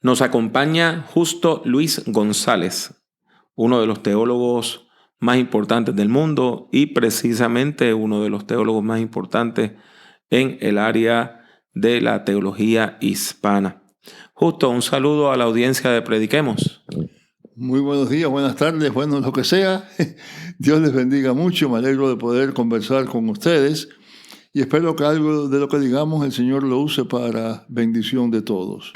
Nos acompaña Justo Luis González, uno de los teólogos más importantes del mundo y precisamente uno de los teólogos más importantes en el área de la teología hispana. Justo, un saludo a la audiencia de Prediquemos. Muy buenos días, buenas tardes, bueno, lo que sea. Dios les bendiga mucho, me alegro de poder conversar con ustedes y espero que algo de lo que digamos el Señor lo use para bendición de todos.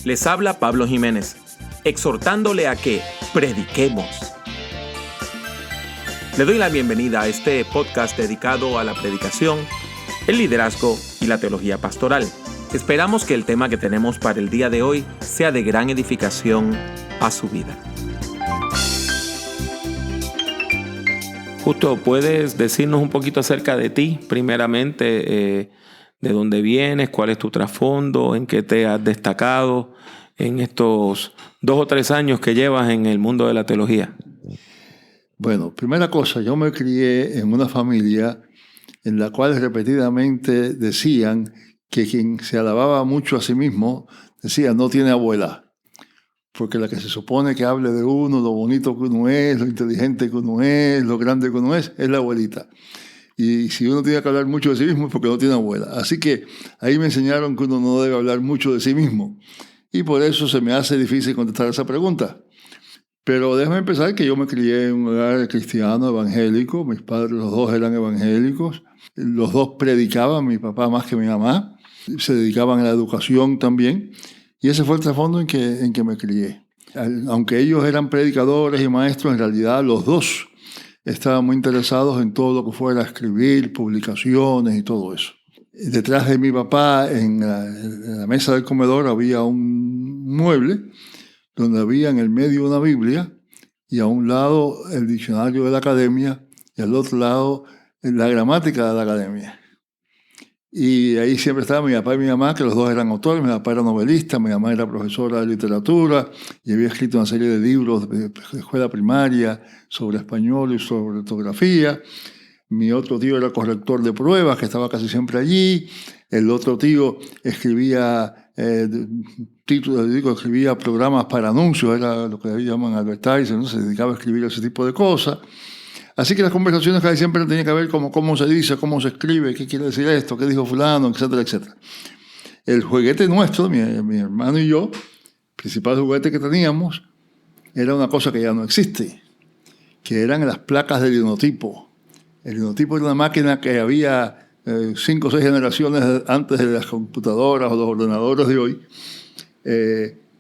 Les habla Pablo Jiménez, exhortándole a que prediquemos. Le doy la bienvenida a este podcast dedicado a la predicación, el liderazgo y la teología pastoral. Esperamos que el tema que tenemos para el día de hoy sea de gran edificación a su vida. Justo, ¿puedes decirnos un poquito acerca de ti? Primeramente, ¿de dónde vienes? ¿Cuál es tu trasfondo? ¿En qué te has destacado en estos 2 o 3 años que llevas en el mundo de la teología? Bueno, primera cosa, yo me crié en una familia en la cual repetidamente decían que quien se alababa mucho a sí mismo decía no tiene abuela. Porque la que se supone que hable de uno, lo bonito que uno es, lo inteligente que uno es, lo grande que uno es la abuelita. Y si uno tiene que hablar mucho de sí mismo es porque no tiene abuela. Así que ahí me enseñaron que uno no debe hablar mucho de sí mismo. Y por eso se me hace difícil contestar esa pregunta. Pero déjame empezar que yo me crié en un hogar cristiano, evangélico. Mis padres, los dos eran evangélicos. Los dos predicaban, mi papá más que mi mamá. Se dedicaban a la educación también. Y ese fue el trasfondo en que me crié. Aunque ellos eran predicadores y maestros, en realidad los dos estaban muy interesados en todo lo que fuera escribir, publicaciones y todo eso. Detrás de mi papá, en la mesa del comedor, había un mueble donde había en el medio una Biblia y a un lado el diccionario de la academia y al otro lado la gramática de la academia. Y ahí siempre estaban mi papá y mi mamá, que los dos eran autores. Mi papá era novelista, mi mamá era profesora de literatura y había escrito una serie de libros de escuela primaria sobre español y sobre ortografía. Mi otro tío era corrector de pruebas, que estaba casi siempre allí. El otro tío escribía escribía programas para anuncios, era lo que llaman advertising, ¿no? Se dedicaba a escribir ese tipo de cosas. Así que las conversaciones casi siempre tenían que ver con cómo se dice, cómo se escribe, qué quiere decir esto, qué dijo fulano, etcétera, etcétera. El juguete nuestro, mi hermano y yo, el principal juguete que teníamos, era una cosa que ya no existe, que eran las placas del linotipo. El linotipo era una máquina que había 5 o 6 generaciones antes de las computadoras o los ordenadores de hoy,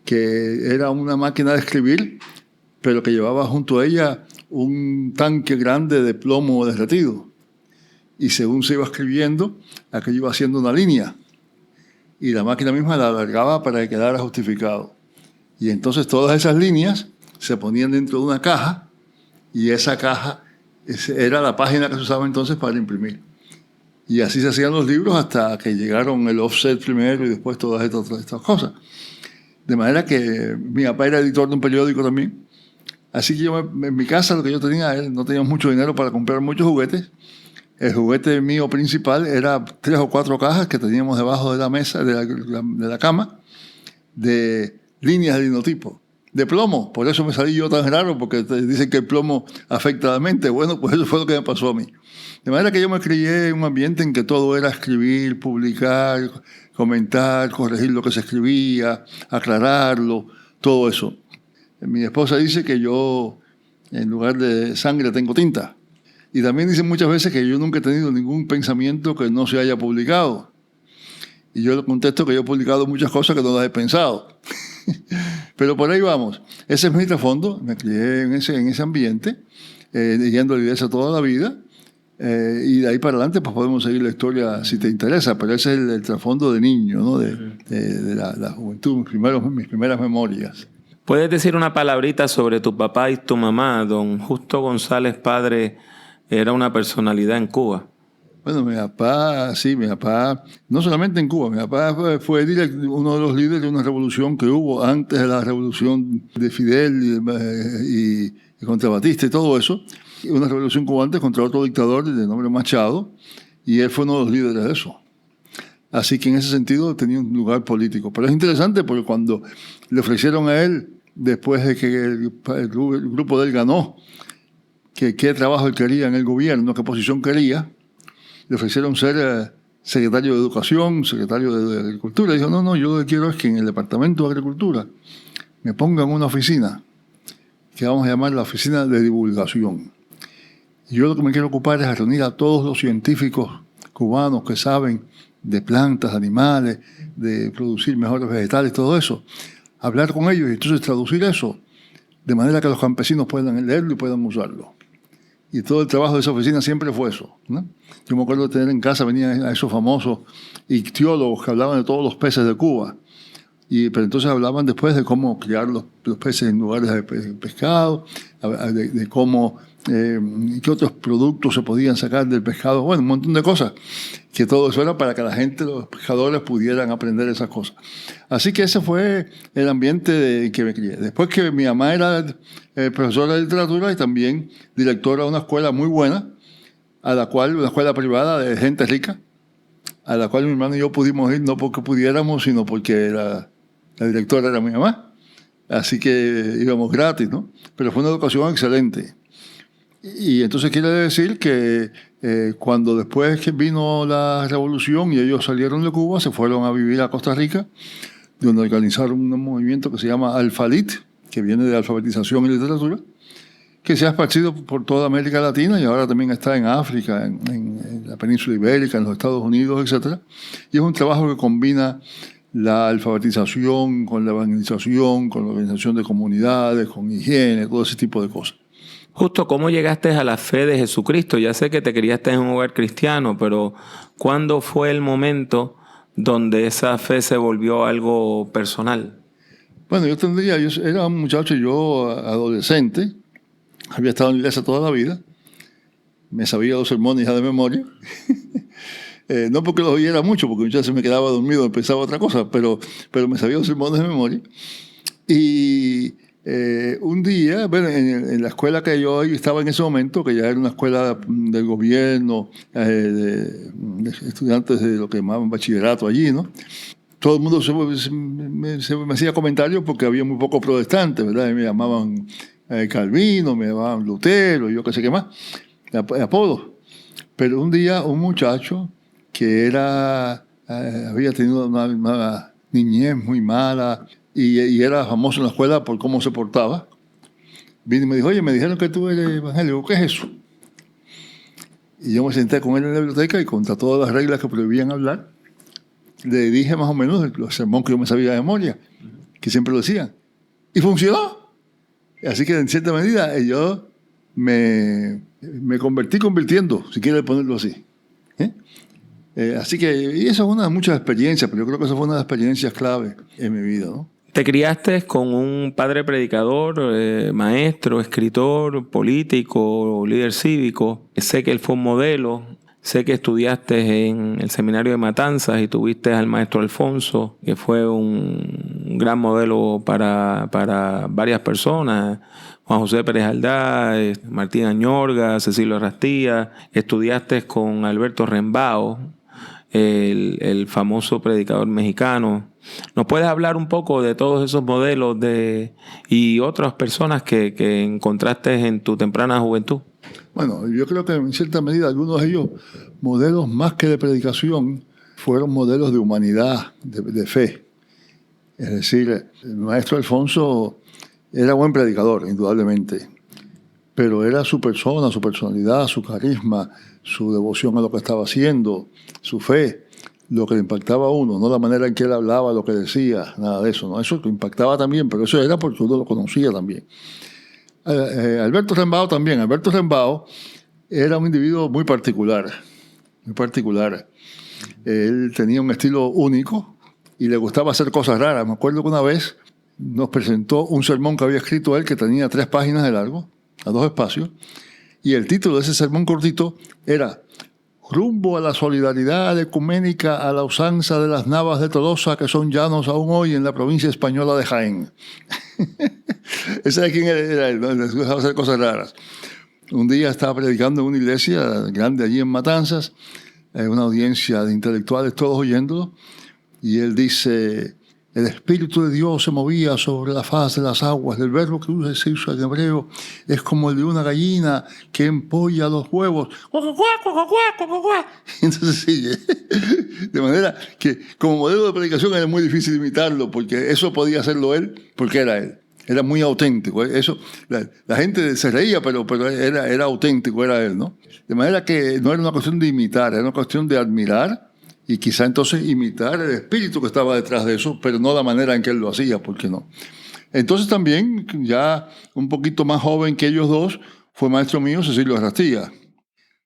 que era una máquina de escribir, pero que llevaba junto a ella un tanque grande de plomo derretido. Y según se iba escribiendo, aquello iba haciendo una línea. Y la máquina misma la alargaba para que quedara justificado. Y entonces todas esas líneas se ponían dentro de una caja y esa caja era la página que se usaba entonces para imprimir. Y así se hacían los libros hasta que llegaron el offset primero y después todas estas cosas. De manera que mi papá era editor de un periódico también. Así que yo en mi casa lo que yo tenía, no teníamos mucho dinero para comprar muchos juguetes. El juguete mío principal era 3 o 4 cajas que teníamos debajo de la mesa, de la cama, de líneas de linotipo, de plomo. Por eso me salí yo tan raro, porque dicen que el plomo afecta a la mente. Bueno, pues eso fue lo que me pasó a mí. De manera que yo me crié en un ambiente en que todo era escribir, publicar, comentar, corregir lo que se escribía, aclararlo, todo eso. Mi esposa dice que yo, en lugar de sangre, tengo tinta. Y también dicen muchas veces que yo nunca he tenido ningún pensamiento que no se haya publicado. Y yo le contesto que yo he publicado muchas cosas que no las he pensado. Pero por ahí vamos. Ese es mi trasfondo. Me crié en ese ambiente, yendo a la iglesia toda la vida. Y de ahí para adelante pues podemos seguir la historia si te interesa. Pero ese es el trasfondo de niño, ¿no? de la juventud, mis primeras memorias. ¿Puedes decir una palabrita sobre tu papá y tu mamá? Don Justo González, padre, era una personalidad en Cuba. Bueno, mi papá, no solamente en Cuba, mi papá fue uno de los líderes de una revolución que hubo antes de la revolución de Fidel y contra Batista y todo eso. Una revolución cubana contra otro dictador de nombre Machado, y él fue uno de los líderes de eso. Así que en ese sentido tenía un lugar político. Pero es interesante porque cuando le ofrecieron a él, después de que el grupo de él ganó, que qué trabajo él quería en el gobierno, qué posición quería, le ofrecieron ser secretario de Educación, secretario de Agricultura. Y dijo, no, yo lo que quiero es que en el Departamento de Agricultura me pongan una oficina que vamos a llamar la Oficina de Divulgación. Y yo lo que me quiero ocupar es reunir a todos los científicos cubanos que saben de plantas, animales, de producir mejores vegetales, todo eso. Hablar con ellos y entonces traducir eso de manera que los campesinos puedan leerlo y puedan usarlo. Y todo el trabajo de esa oficina siempre fue eso, ¿no? Yo me acuerdo de tener en casa, venían a esos famosos ictiólogos que hablaban de todos los peces de Cuba. Pero entonces hablaban después de cómo criar los peces en lugares de pescado, de cómo, qué otros productos se podían sacar del pescado, bueno, un montón de cosas, que todo eso era para que la gente, los pescadores, pudieran aprender esas cosas. Así que ese fue el ambiente en que me crié. Después que mi mamá era profesora de literatura y también directora de una escuela muy buena, una escuela privada de gente rica, a la cual mi hermano y yo pudimos ir no porque pudiéramos, sino porque la directora era mi mamá. Así que íbamos gratis, ¿no? Pero fue una educación excelente. Y entonces quiere decir que cuando después que vino la revolución y ellos salieron de Cuba, se fueron a vivir a Costa Rica, donde organizaron un movimiento que se llama Alfalit, que viene de alfabetización y literatura, que se ha esparcido por toda América Latina y ahora también está en África, en la península ibérica, en los Estados Unidos, etc. Y es un trabajo que combina la alfabetización con la evangelización, con la organización de comunidades, con higiene, todo ese tipo de cosas. Justo, ¿cómo llegaste a la fe de Jesucristo? Ya sé que te criaste en un hogar cristiano, pero ¿cuándo fue el momento donde esa fe se volvió algo personal? Bueno, yo era un muchacho, yo adolescente, había estado en la iglesia toda la vida, me sabía los sermones ya de memoria, no porque los oyera mucho, porque muchas veces me quedaba dormido y pensaba otra cosa, pero me sabía los sermones de memoria. Y un día, bueno, en la escuela que yo estaba en ese momento, que ya era una escuela del gobierno, de estudiantes de lo que llamaban bachillerato allí, ¿no? Todo el mundo me hacía comentarios porque había muy pocos protestantes, ¿verdad? Y me llamaban Calvino, me llamaban Lutero, yo qué sé qué más, apodos. Pero un día un muchacho que había tenido una niñez muy mala y era famoso en la escuela por cómo se portaba, vino y me dijo, oye, me dijeron que tú eres evangélico, ¿qué es eso? Y yo me senté con él en la biblioteca y contra todas las reglas que prohibían hablar, le dije más o menos el sermón que yo me sabía de memoria, que siempre lo decía. Y funcionó. Así que en cierta medida yo me convertí convirtiendo, si quiere ponerlo así. Así que y eso es una de muchas experiencias, pero yo creo que eso fue una de las experiencias clave en mi vida, ¿no? Te criaste con un padre predicador, maestro, escritor, político, líder cívico. Sé que él fue un modelo. Sé que estudiaste en el seminario de Matanzas y tuviste al maestro Alfonso, que fue un gran modelo para varias personas. Juan José Pérez Aldá, Martín Añorga, Cecilio Rastía. Estudiaste con Alberto Rembao, el famoso predicador mexicano. ¿Nos puedes hablar un poco de todos esos modelos y otras personas que encontraste en tu temprana juventud? Bueno, yo creo que en cierta medida algunos de ellos, modelos más que de predicación, fueron modelos de humanidad, de fe. Es decir, el maestro Alfonso era buen predicador, indudablemente, pero era su persona, su personalidad, su carisma, su devoción a lo que estaba haciendo, su fe, lo que le impactaba a uno, no la manera en que él hablaba, lo que decía, nada de eso, ¿no? Eso lo impactaba también, pero eso era porque uno lo conocía también. Alberto Rembao también. Alberto Rembao era un individuo muy particular, muy particular. Él tenía un estilo único y le gustaba hacer cosas raras. Me acuerdo que una vez nos presentó un sermón que había escrito él que tenía 3 páginas de largo, a 2 espacios, y el título de ese sermón cortito era Rumbo a la solidaridad ecuménica a la usanza de las Navas de Tolosa que son llanos aún hoy en la provincia española de Jaén. Ese de quién era él, ¿no? Les gustaba hacer cosas raras. Un día estaba predicando en una iglesia grande allí en Matanzas, una audiencia de intelectuales, todos oyéndolo, y él dice: el Espíritu de Dios se movía sobre la faz de las aguas. El verbo que se usa en hebreo es como el de una gallina que empolla los huevos. Entonces sigue. De manera que como modelo de predicación era muy difícil imitarlo, porque eso podía hacerlo él, porque era él. Era muy auténtico. Eso, la gente se reía, pero era auténtico, era él, ¿no? De manera que no era una cuestión de imitar, era una cuestión de admirar y quizá entonces imitar el espíritu que estaba detrás de eso, pero no la manera en que él lo hacía, ¿por qué no? Entonces también, ya un poquito más joven que ellos dos, fue maestro mío Cecilio Rastilla.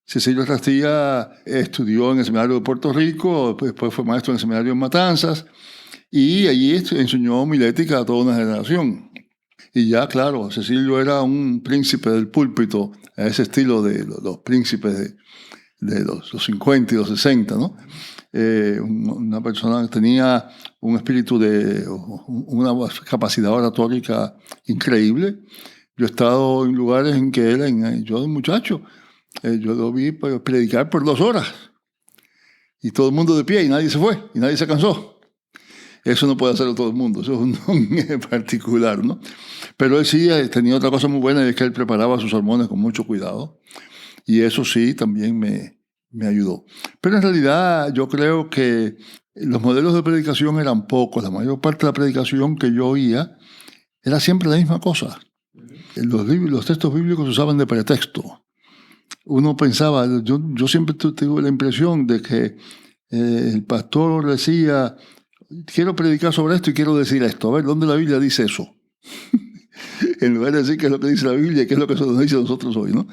Cecilio Rastilla estudió en el Seminario de Puerto Rico, después fue maestro en el Seminario en Matanzas, y allí enseñó homilética a toda una generación. Y ya, claro, Cecilio era un príncipe del púlpito, a ese estilo de los príncipes de los 50 y los 60, ¿no? Una persona que tenía un espíritu una capacidad oratórica increíble. Yo he estado en lugares en que yo de muchacho, yo lo vi predicar por 2 horas. Y todo el mundo de pie y nadie se fue, y nadie se cansó. Eso no puede hacerlo todo el mundo, eso es un don particular, ¿no? Pero él sí tenía otra cosa muy buena, y es que él preparaba sus sermones con mucho cuidado. Y eso sí también me ayudó. Pero en realidad yo creo que los modelos de predicación eran pocos. La mayor parte de la predicación que yo oía era siempre la misma cosa. Los textos bíblicos se usaban de pretexto. Uno pensaba, yo siempre tuve la impresión de que el pastor decía: quiero predicar sobre esto y quiero decir esto. A ver, ¿dónde la Biblia dice eso? En lugar de decir qué es lo que dice la Biblia y qué es lo que se nos dice a nosotros hoy, ¿no?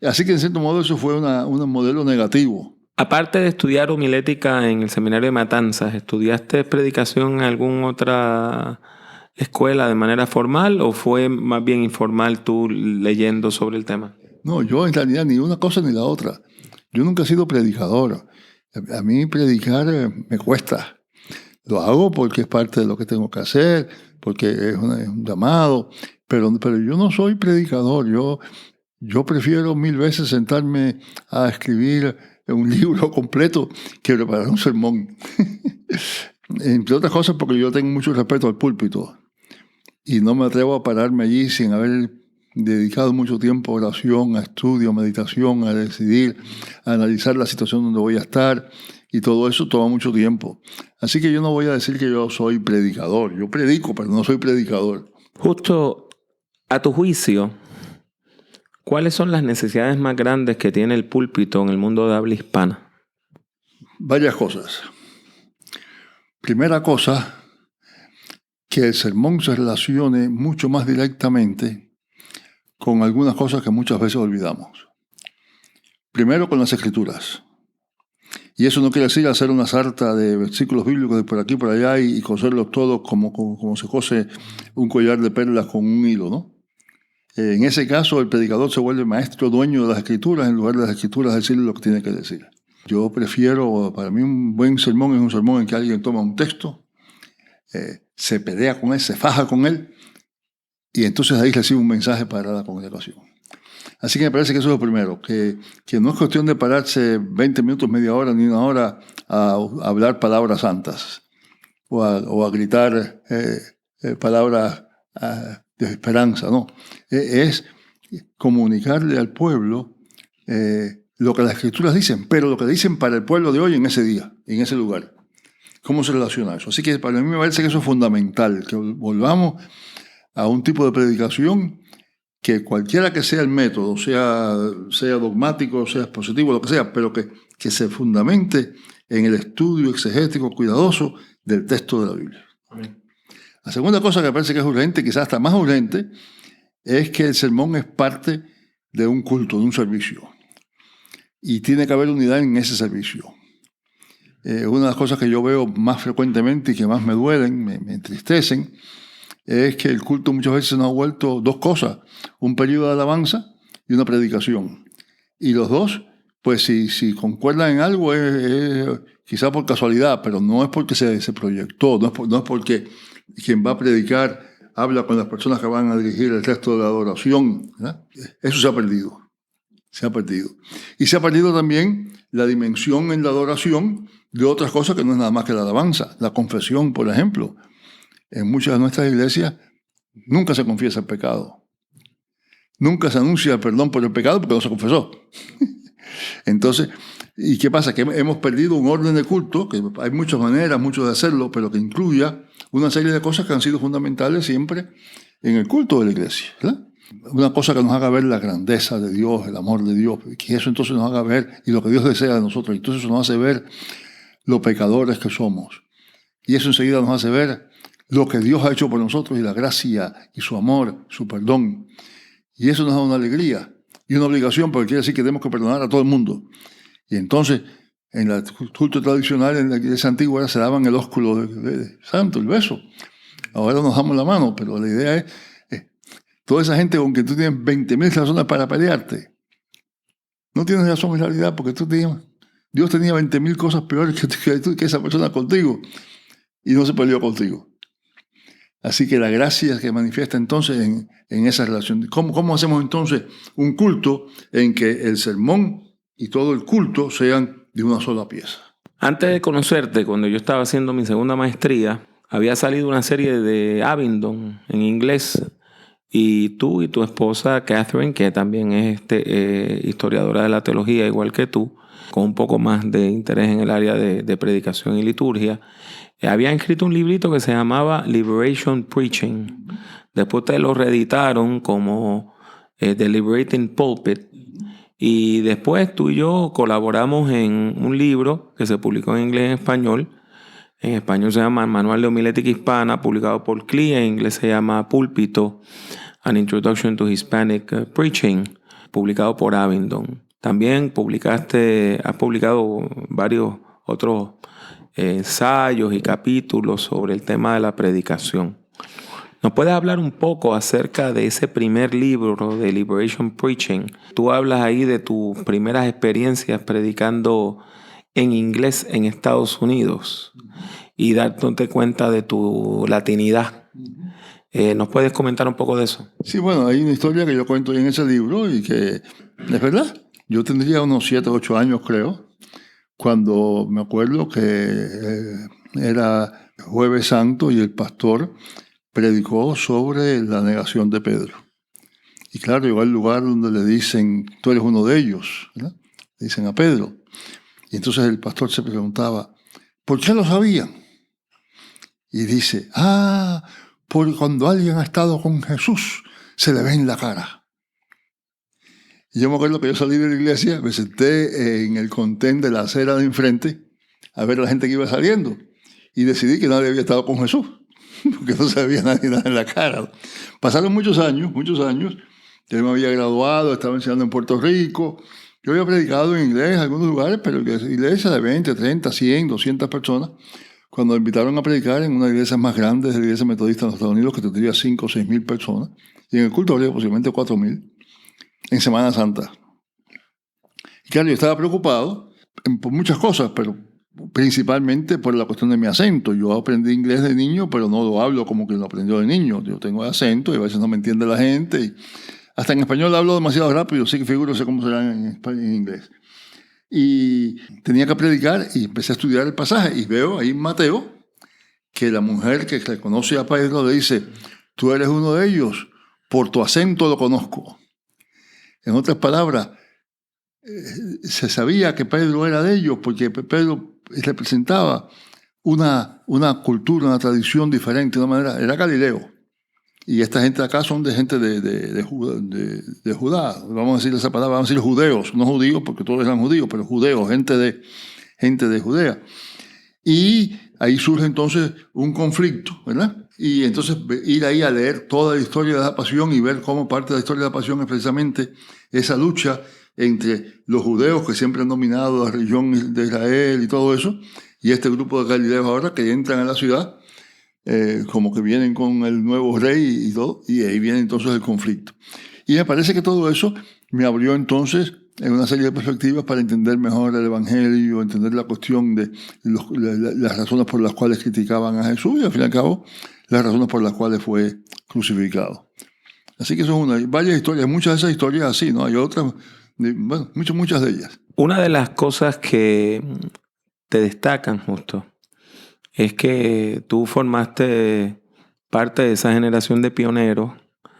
Así que en cierto modo eso fue un modelo negativo. Aparte de estudiar homilética en el Seminario de Matanzas, ¿estudiaste predicación en alguna otra escuela de manera formal o fue más bien informal tú leyendo sobre el tema? No, yo en realidad ni una cosa ni la otra. Yo nunca he sido predicador. A mí predicar me cuesta. Lo hago porque es parte de lo que tengo que hacer, porque es un llamado, pero yo no soy predicador. Yo prefiero 1000 veces sentarme a escribir un libro completo que preparar un sermón. Entre otras cosas porque yo tengo mucho respeto al púlpito y no me atrevo a pararme allí sin haber dedicado mucho tiempo a oración, a estudio, a meditación, a decidir, a analizar la situación donde voy a estar, y todo eso toma mucho tiempo. Así que yo no voy a decir que yo soy predicador. Yo predico, pero no soy predicador. Justo a tu juicio, ¿cuáles son las necesidades más grandes que tiene el púlpito en el mundo de habla hispana? Varias cosas. Primera cosa, que el sermón se relacione mucho más directamente con algunas cosas que muchas veces olvidamos. Primero, con las Escrituras. Y eso no quiere decir hacer una sarta de versículos bíblicos de por aquí y por allá y coserlos todos como se cose un collar de perlas con un hilo, ¿no? En ese caso, el predicador se vuelve maestro dueño de las Escrituras en lugar de las Escrituras decirle lo que tiene que decir. Yo prefiero, para mí un buen sermón es un sermón en que alguien toma un texto, se pelea con él, se faja con él, y entonces ahí recibe un mensaje para la congregación. Así que me parece que eso es lo primero, que no es cuestión de pararse 20 minutos, media hora, ni una hora a hablar palabras santas o a gritar palabras de esperanza, no. Es comunicarle al pueblo lo que las Escrituras dicen, pero lo que dicen para el pueblo de hoy en ese día, en ese lugar. ¿Cómo se relaciona eso? Así que para mí me parece que eso es fundamental, que volvamos a un tipo de predicación que cualquiera que sea el método, sea dogmático, sea expositivo, lo que sea, pero que se fundamente en el estudio exegético cuidadoso del texto de la Biblia. Amén. La segunda cosa que me parece que es urgente, quizás hasta más urgente, es que el sermón es parte de un culto, de un servicio. Y tiene que haber unidad en ese servicio. Una de las cosas que yo veo más frecuentemente y que más me duelen, me entristecen, es que el culto muchas veces nos ha vuelto dos cosas: un periodo de alabanza y una predicación. Y los dos, pues si concuerdan en algo, es quizá por casualidad, pero no es porque se proyectó, no es porque quien va a predicar habla con las personas que van a dirigir el resto de la adoración, ¿verdad? Eso se ha perdido. Se ha perdido. Y se ha perdido también la dimensión en la adoración de otras cosas que no es nada más que la alabanza. La confesión, por ejemplo. En muchas de nuestras iglesias nunca se confiesa el pecado. Nunca se anuncia el perdón por el pecado porque no se confesó. Entonces, ¿y qué pasa? Que hemos perdido un orden de culto, que hay muchas maneras, mucho de hacerlo, pero que incluya una serie de cosas que han sido fundamentales siempre en el culto de la iglesia, ¿verdad? Una cosa que nos haga ver la grandeza de Dios, el amor de Dios, que eso entonces nos haga ver y lo que Dios desea de nosotros. Entonces eso nos hace ver lo pecadores que somos. Y eso enseguida nos hace ver lo que Dios ha hecho por nosotros y la gracia y su amor, su perdón. Y eso nos da una alegría y una obligación, porque quiere decir que tenemos que perdonar a todo el mundo. Y entonces, en el culto tradicional, en la iglesia antigua, se daban el ósculo de santo, el beso. Ahora nos damos la mano, pero la idea es, toda esa gente con que tú tienes 20.000 razones para pelearte, no tienes razón en realidad, porque Dios tenía 20.000 cosas peores que esa persona contigo, y no se peleó contigo. Así que la gracia que manifiesta entonces en esa relación. ¿Cómo hacemos entonces un culto en que el sermón y todo el culto sean de una sola pieza? Antes de conocerte, cuando yo estaba haciendo mi segunda maestría, había salido una serie de Abingdon en inglés, y tú y tu esposa Catherine, que también es historiadora de la teología igual que tú, con un poco más de interés en el área de predicación y liturgia, habían escrito un librito que se llamaba Liberation Preaching. Después te lo reeditaron como The Liberating Pulpit. Y después tú y yo colaboramos en un libro que se publicó en inglés y en español. En español se llama Manual de Homilética Hispana, publicado por CLIA. En inglés se llama Púlpito, An Introduction to Hispanic Preaching, publicado por Abingdon. También has publicado varios otros ensayos y capítulos sobre el tema de la predicación. ¿Nos puedes hablar un poco acerca de ese primer libro de Liberation Preaching? Tú hablas ahí de tus primeras experiencias predicando en inglés en Estados Unidos y dándote cuenta de tu latinidad. ¿Nos puedes comentar un poco de eso? Sí, bueno, hay una historia que yo cuento en ese libro y que es verdad. Yo tendría unos 7 o 8 años, creo, cuando me acuerdo que era Jueves Santo y el pastor predicó sobre la negación de Pedro. Y claro, llegó al lugar donde le dicen, tú eres uno de ellos, ¿verdad? Le dicen a Pedro. Y entonces el pastor se preguntaba, ¿por qué lo sabían? Y dice, porque cuando alguien ha estado con Jesús, se le ve en la cara. Y yo me acuerdo que yo salí de la iglesia, me senté en el contén de la acera de enfrente a ver a la gente que iba saliendo. Y decidí que nadie había estado con Jesús, porque no se veía nadie nada en la cara. Pasaron muchos años. Yo me había graduado, estaba enseñando en Puerto Rico. Yo había predicado en inglés en algunos lugares, pero iglesias de 20, 30, 100, 200 personas. Cuando me invitaron a predicar en una iglesia más grande, la iglesia metodista en los Estados Unidos, que tendría 5 o 6 mil personas, y en el culto habría posiblemente 4.000, en Semana Santa. Y claro, yo estaba preocupado por muchas cosas, pero principalmente por la cuestión de mi acento. Yo aprendí inglés de niño, pero no lo hablo como quien lo aprendió de niño. Yo tengo acento y a veces no me entiende la gente. Y hasta en español hablo demasiado rápido, así que sé cómo será en inglés. Y tenía que predicar y empecé a estudiar el pasaje y veo ahí en Mateo que la mujer que reconoce a Pedro le dice, tú eres uno de ellos, por tu acento lo conozco. En otras palabras, se sabía que Pedro era de ellos porque Pedro representaba una cultura, una tradición diferente, una manera, era Galileo. Y esta gente de acá son gente de Judá, vamos a decir esa palabra, vamos a decir judeos, no judíos porque todos eran judíos, pero judeos, gente de Judea. Y ahí surge entonces un conflicto, ¿verdad? Y entonces ir ahí a leer toda la historia de la pasión y ver cómo parte de la historia de la pasión es precisamente esa lucha entre los judeos que siempre han dominado la región de Israel y todo eso, y este grupo de galileos ahora que entran a la ciudad como que vienen con el nuevo rey y todo, y ahí viene entonces el conflicto. Y me parece que todo eso me abrió entonces en una serie de perspectivas para entender mejor el Evangelio, entender la cuestión de las razones por las cuales criticaban a Jesús y al fin y al cabo las razones por las cuales fue crucificado. Así que son varias historias, muchas de esas historias así, ¿no? Hay otras, bueno, muchas de ellas. Una de las cosas que te destacan, Justo, es que tú formaste parte de esa generación de pioneros.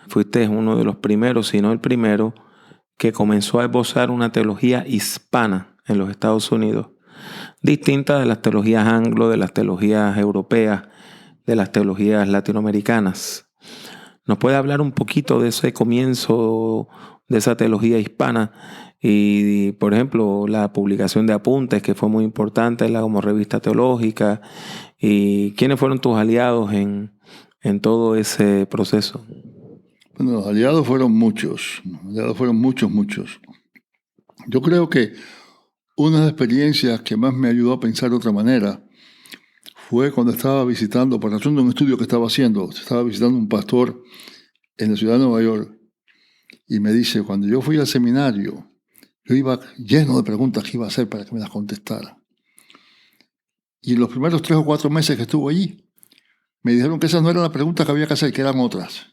Fuiste uno de los primeros, si no el primero, que comenzó a esbozar una teología hispana en los Estados Unidos, distinta de las teologías anglo, de las teologías europeas, de las teologías latinoamericanas. ¿Nos puede hablar un poquito de ese comienzo de esa teología hispana? Y, por ejemplo, la publicación de apuntes, que fue muy importante como revista teológica. ¿Y quiénes fueron tus aliados en todo ese proceso? Bueno, los aliados fueron muchos. Muchos. Yo creo que una de las experiencias que más me ayudó a pensar de otra manera fue cuando estaba visitando, por razón de un estudio que estaba haciendo, estaba visitando un pastor en la ciudad de Nueva York, y me dice, cuando yo fui al seminario, yo iba lleno de preguntas que iba a hacer para que me las contestara. Y los primeros 3 o 4 meses que estuve allí, me dijeron que esas no eran las preguntas que había que hacer, que eran otras.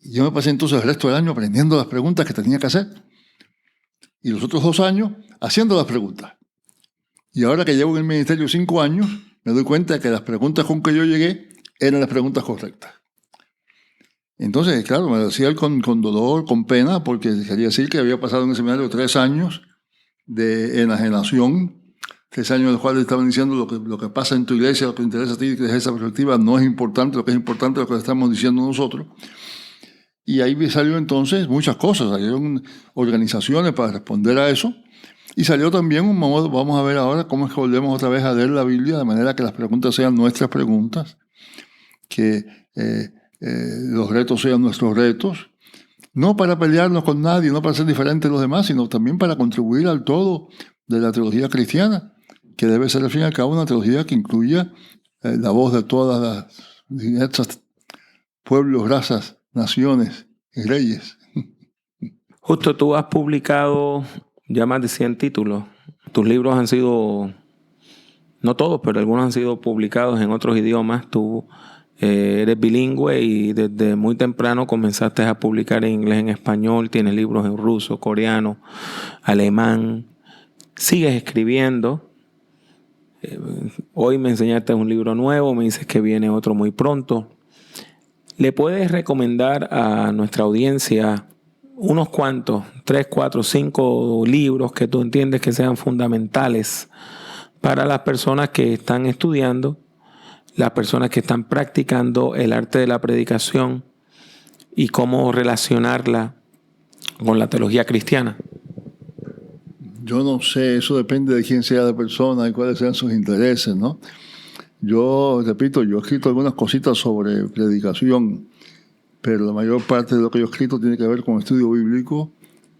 Y yo me pasé entonces el resto del año aprendiendo las preguntas que tenía que hacer. Y los otros 2 años haciendo las preguntas. Y ahora que llevo en el ministerio 5 años, me doy cuenta de que las preguntas con que yo llegué eran las preguntas correctas. Entonces, claro, me lo decía él con dolor, con pena, porque quería decir que había pasado en el seminario 3 años de enajenación, 3 años en los cuales estaban diciendo lo que pasa en tu iglesia, lo que te interesa a ti, que desde esa perspectiva no es importante, lo que es importante es lo que estamos diciendo nosotros. Y ahí salió entonces muchas cosas, salieron organizaciones para responder a eso, y salió también un modo, vamos a ver ahora cómo es que volvemos otra vez a leer la Biblia, de manera que las preguntas sean nuestras preguntas, que los retos sean nuestros retos, no para pelearnos con nadie, no para ser diferentes de los demás, sino también para contribuir al todo de la teología cristiana, que debe ser al fin y al cabo una teología que incluya la voz de todas las diversas pueblos, razas, naciones y reyes. Justo, tú has publicado ya más de 100 títulos. Tus libros han sido, no todos, pero algunos han sido publicados en otros idiomas. Tú eres bilingüe y desde muy temprano comenzaste a publicar en inglés, en español. Tienes libros en ruso, coreano, alemán. Sigues escribiendo. Hoy me enseñaste un libro nuevo, me dices que viene otro muy pronto. ¿Le puedes recomendar a nuestra audiencia unos cuantos, 3, 4, 5 libros que tú entiendes que sean fundamentales para las personas que están estudiando, las personas que están practicando el arte de la predicación y cómo relacionarla con la teología cristiana? Yo no sé, eso depende de quién sea la persona y cuáles sean sus intereses, ¿no? Yo, repito, yo he escrito algunas cositas sobre predicación, pero la mayor parte de lo que yo he escrito tiene que ver con estudio bíblico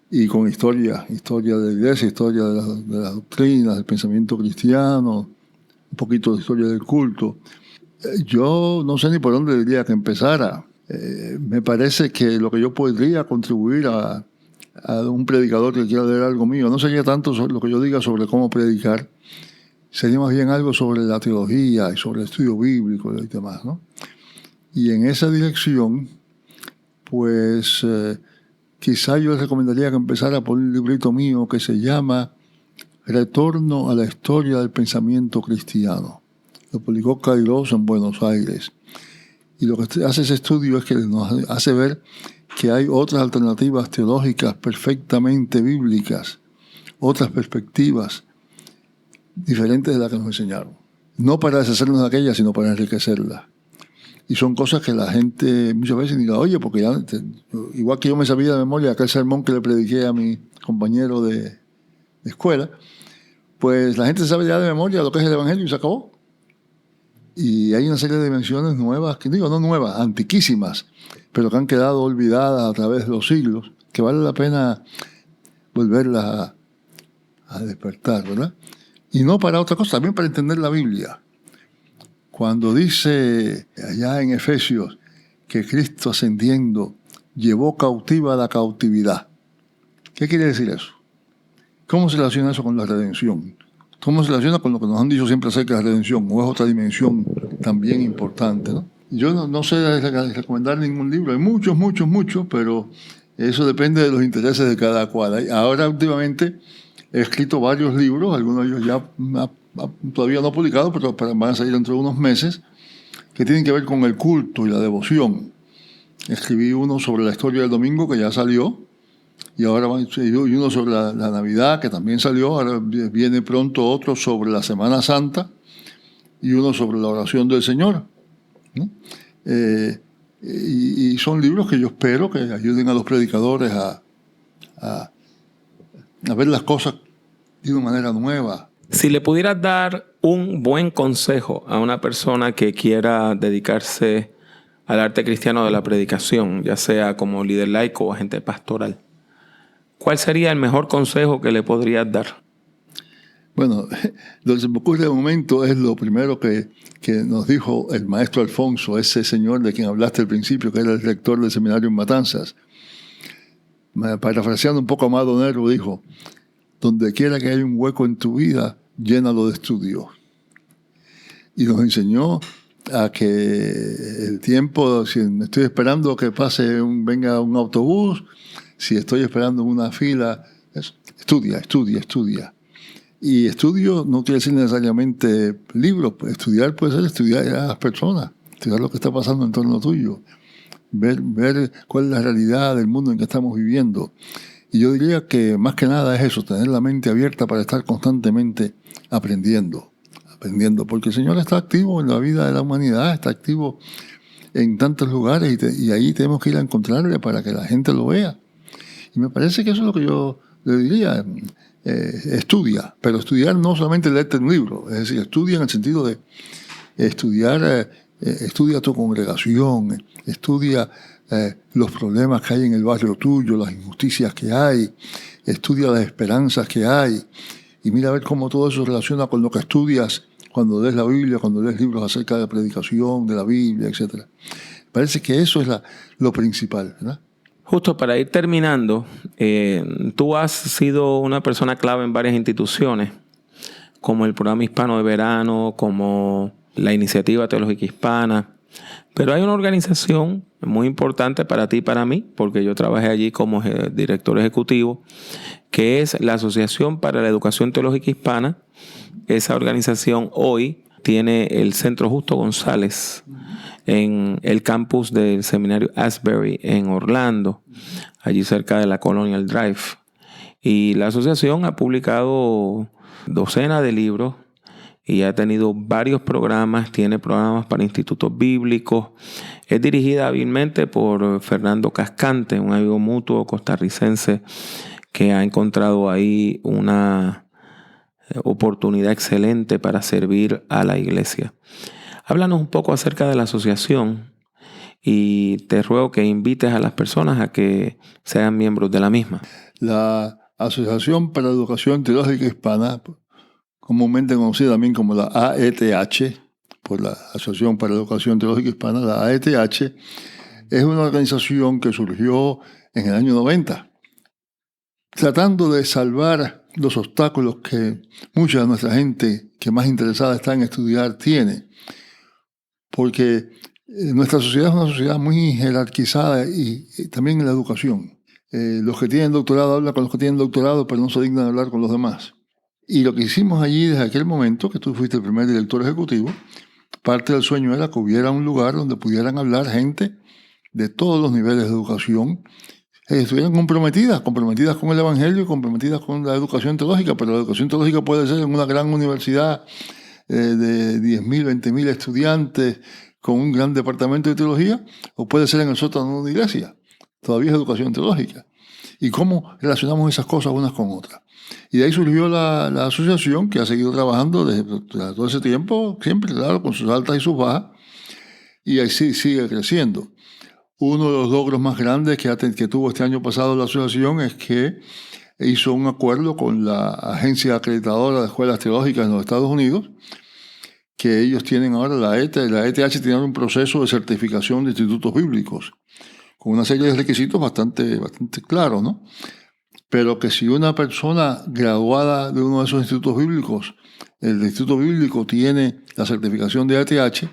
y con historia de la iglesia, historia de las doctrinas, del pensamiento cristiano, un poquito de historia del culto. Yo no sé ni por dónde diría que empezara. Me parece que lo que yo podría contribuir a un predicador que quiera leer algo mío no sería tanto sobre lo que yo diga sobre cómo predicar, sería más bien algo sobre la teología y sobre el estudio bíblico y demás, ¿no? Y en esa dirección, pues quizá yo les recomendaría que empezara por un librito mío que se llama Retorno a la historia del pensamiento cristiano. Lo publicó Kairos en Buenos Aires. Y lo que hace ese estudio es que nos hace ver que hay otras alternativas teológicas perfectamente bíblicas, otras perspectivas diferentes de las que nos enseñaron. No para deshacernos de aquellas, sino para enriquecerlas. Y son cosas que la gente muchas veces diga, oye, porque ya, igual que yo me sabía de memoria aquel sermón que le prediqué a mi compañero de escuela, pues la gente sabe ya de memoria lo que es el Evangelio y se acabó. Y hay una serie de dimensiones nuevas, que digo, no nuevas, antiquísimas, pero que han quedado olvidadas a través de los siglos, que vale la pena volverlas a despertar, ¿verdad? Y no para otra cosa, también para entender la Biblia. Cuando dice allá en Efesios que Cristo ascendiendo llevó cautiva la cautividad, ¿qué quiere decir eso? ¿Cómo se relaciona eso con la redención? ¿Cómo se relaciona con lo que nos han dicho siempre acerca de la redención? ¿O es otra dimensión también importante, ¿no? Yo no sé recomendar ningún libro. Hay muchos, pero eso depende de los intereses de cada cual. Ahora últimamente he escrito varios libros, algunos de ellos ya todavía no publicados, pero van a salir dentro de unos meses, que tienen que ver con el culto y la devoción. Escribí uno sobre la historia del domingo, que ya salió, y uno sobre la Navidad, que también salió. Ahora viene pronto otro sobre la Semana Santa y uno sobre la oración del Señor, ¿no? Y son libros que yo espero que ayuden a los predicadores a ver las cosas de una manera nueva. Si le pudieras dar un buen consejo a una persona que quiera dedicarse al arte cristiano de la predicación, ya sea como líder laico o agente pastoral, ¿cuál sería el mejor consejo que le podrías dar? Bueno, lo que se me ocurre de momento es lo primero que nos dijo el maestro Alfonso, ese señor de quien hablaste al principio, que era el rector del seminario en Matanzas. Parafraseando un poco a Amado Nervo, dijo: donde quiera que haya un hueco en tu vida, llénalo de estudio. Y nos enseñó a que el tiempo, si estoy esperando que venga un autobús, si estoy esperando en una fila, estudia. Y estudio no quiere decir necesariamente libros. Estudiar puede ser estudiar a las personas, estudiar lo que está pasando en torno tuyo, ver cuál es la realidad del mundo en que estamos viviendo. Y yo diría que más que nada es eso, tener la mente abierta para estar constantemente aprendiendo, porque el Señor está activo en la vida de la humanidad, está activo en tantos lugares y ahí tenemos que ir a encontrarle para que la gente lo vea. Y me parece que eso es lo que yo le diría: estudia, pero estudiar no solamente leerte un libro, es decir, estudia en el sentido de estudiar, estudia tu congregación, estudia los problemas que hay en el barrio tuyo, las injusticias que hay, estudia las esperanzas que hay, y mira a ver cómo todo eso se relaciona con lo que estudias cuando lees la Biblia, cuando lees libros acerca de la predicación, de la Biblia, etc. Parece que eso es lo principal, ¿verdad? Justo para ir terminando, tú has sido una persona clave en varias instituciones, como el Programa Hispano de Verano, como la Iniciativa Teológica Hispana. Pero hay una organización muy importante para ti y para mí, porque yo trabajé allí como director ejecutivo, que es la Asociación para la Educación Teológica Hispana. Esa organización hoy tiene el Centro Justo González en el campus del seminario Asbury en Orlando, allí cerca de la Colonial Drive. Y la asociación ha publicado docenas de libros y ha tenido varios programas, tiene programas para institutos bíblicos. Es dirigida hábilmente por Fernando Cascante, un amigo mutuo costarricense que ha encontrado ahí una oportunidad excelente para servir a la iglesia. Háblanos un poco acerca de la asociación y te ruego que invites a las personas a que sean miembros de la misma. La Asociación para la Educación Teológica Hispana, comúnmente conocida también como la AETH, por la Asociación para la Educación Teológica Hispana, la AETH, es una organización que surgió en el año 90, tratando de salvar los obstáculos que mucha de nuestra gente que más interesada está en estudiar tiene. Porque nuestra sociedad es una sociedad muy jerarquizada y también en la educación. Los que tienen doctorado hablan con los que tienen doctorado, pero no se dignan de hablar con los demás. Y lo que hicimos allí desde aquel momento, que tú fuiste el primer director ejecutivo, parte del sueño era que hubiera un lugar donde pudieran hablar gente de todos los niveles de educación, estuvieran comprometidas con el Evangelio y comprometidas con la educación teológica, pero la educación teológica puede ser en una gran universidad de 10.000, 20.000 estudiantes con un gran departamento de teología, o puede ser en el sótano de una iglesia. Todavía es educación teológica. ¿Y cómo relacionamos esas cosas unas con otras? Y de ahí surgió la asociación, que ha seguido trabajando desde todo ese tiempo, siempre, claro, con sus altas y sus bajas, y ahí sí sigue creciendo. Uno de los logros más grandes que tuvo este año pasado la asociación es que hizo un acuerdo con la Agencia Acreditadora de Escuelas Teológicas en los Estados Unidos, que ellos tienen ahora, la ETH tiene un proceso de certificación de institutos bíblicos, con una serie de requisitos bastante claros, ¿no? Pero que si una persona graduada de uno de esos institutos bíblicos, el instituto bíblico tiene la certificación de ETH,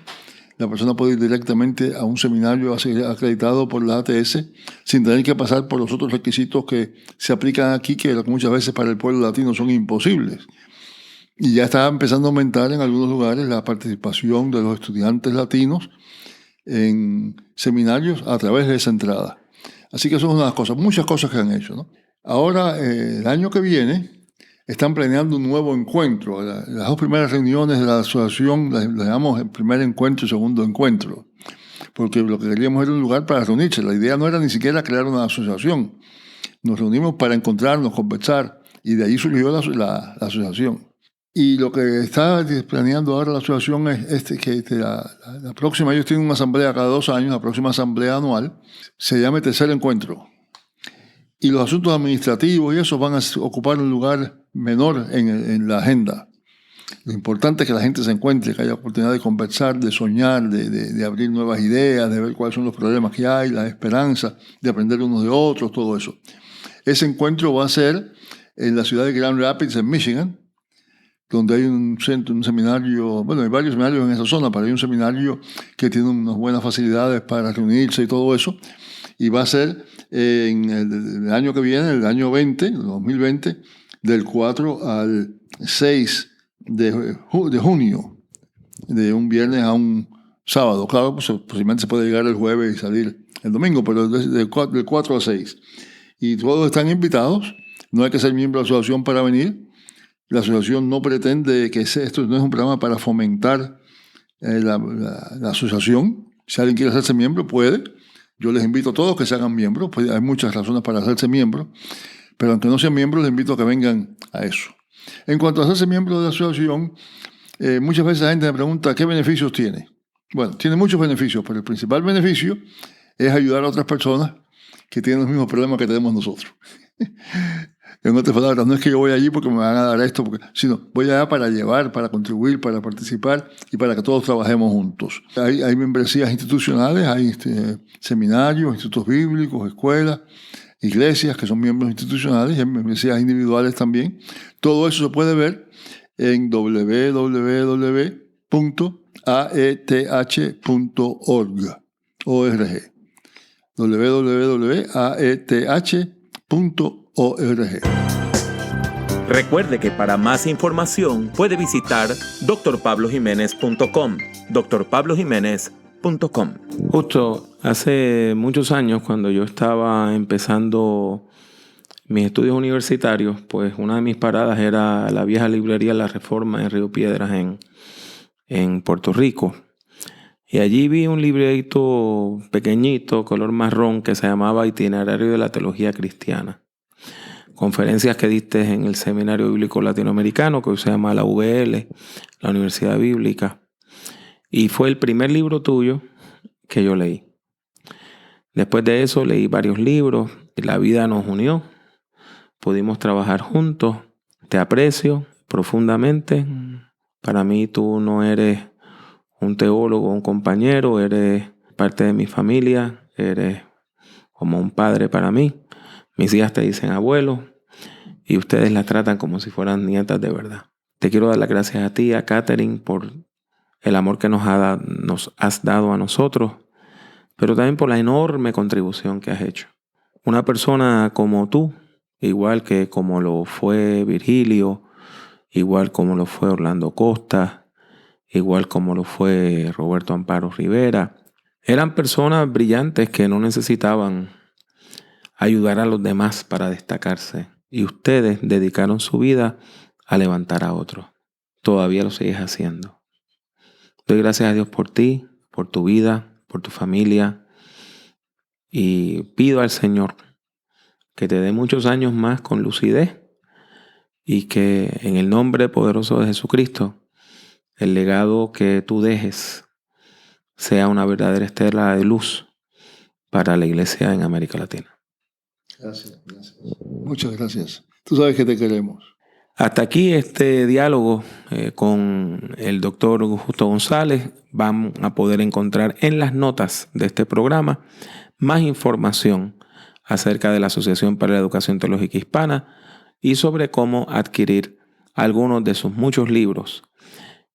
La persona puede ir directamente a un seminario acreditado por la ATS sin tener que pasar por los otros requisitos que se aplican aquí, que muchas veces para el pueblo latino son imposibles. Y ya está empezando a aumentar en algunos lugares la participación de los estudiantes latinos en seminarios a través de esa entrada. Así que son unas cosas, muchas cosas que han hecho, ¿no? Ahora, el año que viene, están planeando un nuevo encuentro. Las dos primeras reuniones de la asociación las llamamos el primer encuentro y segundo encuentro, porque lo que queríamos era un lugar para reunirse. La idea no era ni siquiera crear una asociación. Nos reunimos para encontrarnos, conversar, y de ahí surgió la asociación. Y lo que está planeando ahora la asociación es que la próxima, ellos tienen una asamblea cada 2 años, la próxima asamblea anual, se llama el tercer encuentro. Y los asuntos administrativos y eso van a ocupar un lugar menor en la agenda. Lo importante es que la gente se encuentre, que haya oportunidad de conversar, de soñar, de abrir nuevas ideas, de ver cuáles son los problemas que hay, la esperanza, de aprender unos de otros, todo eso. Ese encuentro va a ser en la ciudad de Grand Rapids, en Michigan, donde hay un centro, un seminario, bueno, hay varios seminarios en esa zona, pero hay un seminario que tiene unas buenas facilidades para reunirse y todo eso. Y va a ser en el año que viene, el año 2020, del 4 al 6 de junio, de un viernes a un sábado. Claro, pues posiblemente se puede llegar el jueves y salir el domingo, pero del 4 al 6. Y todos están invitados, no hay que ser miembro de la asociación para venir. La asociación no pretende que esto no es un programa para fomentar la asociación. Si alguien quiere hacerse miembro, puede. Yo les invito a todos que se hagan miembros, pues hay muchas razones para hacerse miembros, pero aunque no sean miembros, les invito a que vengan a eso. En cuanto a hacerse miembro de la asociación, muchas veces la gente me pregunta ¿qué beneficios tiene? Bueno, tiene muchos beneficios, pero el principal beneficio es ayudar a otras personas que tienen los mismos problemas que tenemos nosotros. En otras palabras, no es que yo voy allí porque me van a dar esto, sino voy allá para llevar, para contribuir, para participar y para que todos trabajemos juntos. Hay membresías institucionales, hay seminarios, institutos bíblicos, escuelas, iglesias que son miembros institucionales y hay membresías individuales también. Todo eso se puede ver en www.aeth.org. www.aeth.org. Recuerde que para más información puede visitar drpablojimenez.com, drpablojimenez.com. Justo hace muchos años, cuando yo estaba empezando mis estudios universitarios, pues una de mis paradas era la vieja librería La Reforma en Río Piedras, en Puerto Rico. Y allí vi un librito pequeñito, color marrón, que se llamaba Itinerario de la Teología Cristiana. Conferencias que diste en el Seminario Bíblico Latinoamericano, que hoy se llama la UBL, la Universidad Bíblica. Y fue el primer libro tuyo que yo leí. Después de eso leí varios libros. La vida nos unió. Pudimos trabajar juntos. Te aprecio profundamente. Para mí tú no eres un teólogo, un compañero. Eres parte de mi familia. Eres como un padre para mí. Mis hijas te dicen abuelo y ustedes las tratan como si fueran nietas de verdad. Te quiero dar las gracias a ti, a Catherine, por el amor que nos has dado a nosotros, pero también por la enorme contribución que has hecho. Una persona como tú, igual que como lo fue Virgilio, igual como lo fue Orlando Costa, igual como lo fue Roberto Amparo Rivera, eran personas brillantes que no necesitaban ayudar a los demás para destacarse. Y ustedes dedicaron su vida a levantar a otros. Todavía lo sigues haciendo. Doy gracias a Dios por ti, por tu vida, por tu familia. Y pido al Señor que te dé muchos años más con lucidez y que en el nombre poderoso de Jesucristo, el legado que tú dejes sea una verdadera estela de luz para la iglesia en América Latina. Gracias. Muchas gracias. Tú sabes que te queremos. Hasta aquí este diálogo con el doctor Justo González. Van a poder encontrar en las notas de este programa más información acerca de la Asociación para la Educación Teológica Hispana y sobre cómo adquirir algunos de sus muchos libros.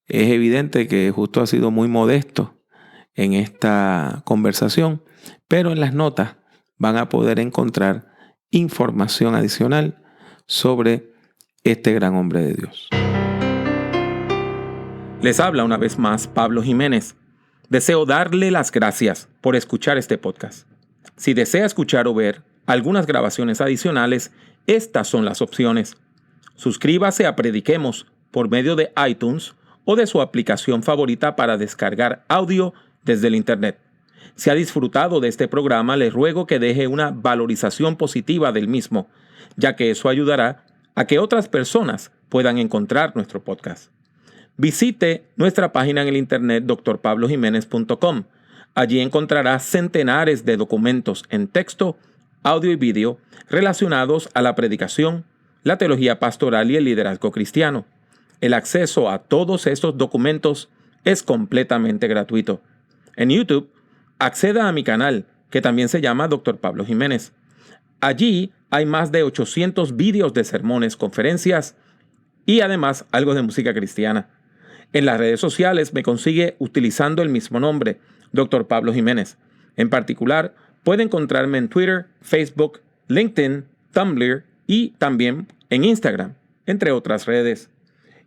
Es evidente que Justo ha sido muy modesto en esta conversación, pero en las notas van a poder encontrar información adicional sobre este gran hombre de Dios. Les habla una vez más Pablo Jiménez. Deseo darle las gracias por escuchar este podcast. Si desea escuchar o ver algunas grabaciones adicionales, estas son las opciones. Suscríbase a Prediquemos por medio de iTunes o de su aplicación favorita para descargar audio desde el Internet. Si ha disfrutado de este programa, le ruego que deje una valorización positiva del mismo, ya que eso ayudará a que otras personas puedan encontrar nuestro podcast. Visite nuestra página en el Internet drpablojimenez.com. Allí encontrará centenares de documentos en texto, audio y vídeo relacionados a la predicación, la teología pastoral y el liderazgo cristiano. El acceso a todos estos documentos es completamente gratuito. En YouTube, acceda a mi canal, que también se llama Dr. Pablo Jiménez. Allí hay más de 800 vídeos de sermones, conferencias y además algo de música cristiana. En las redes sociales me consigue utilizando el mismo nombre, Dr. Pablo Jiménez. En particular, puede encontrarme en Twitter, Facebook, LinkedIn, Tumblr y también en Instagram, entre otras redes.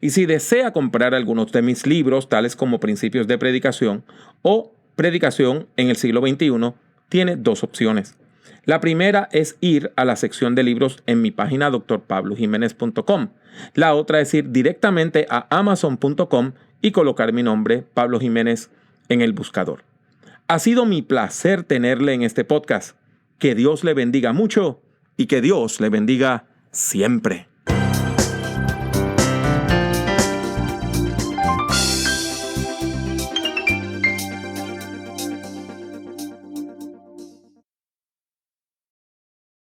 Y si desea comprar algunos de mis libros, tales como Principios de Predicación o Predicación en el siglo XXI, tiene dos opciones. La primera es ir a la sección de libros en mi página drpablojimenez.com. La otra es ir directamente a amazon.com y colocar mi nombre, Pablo Jiménez, en el buscador. Ha sido mi placer tenerle en este podcast. Que Dios le bendiga mucho y que Dios le bendiga siempre.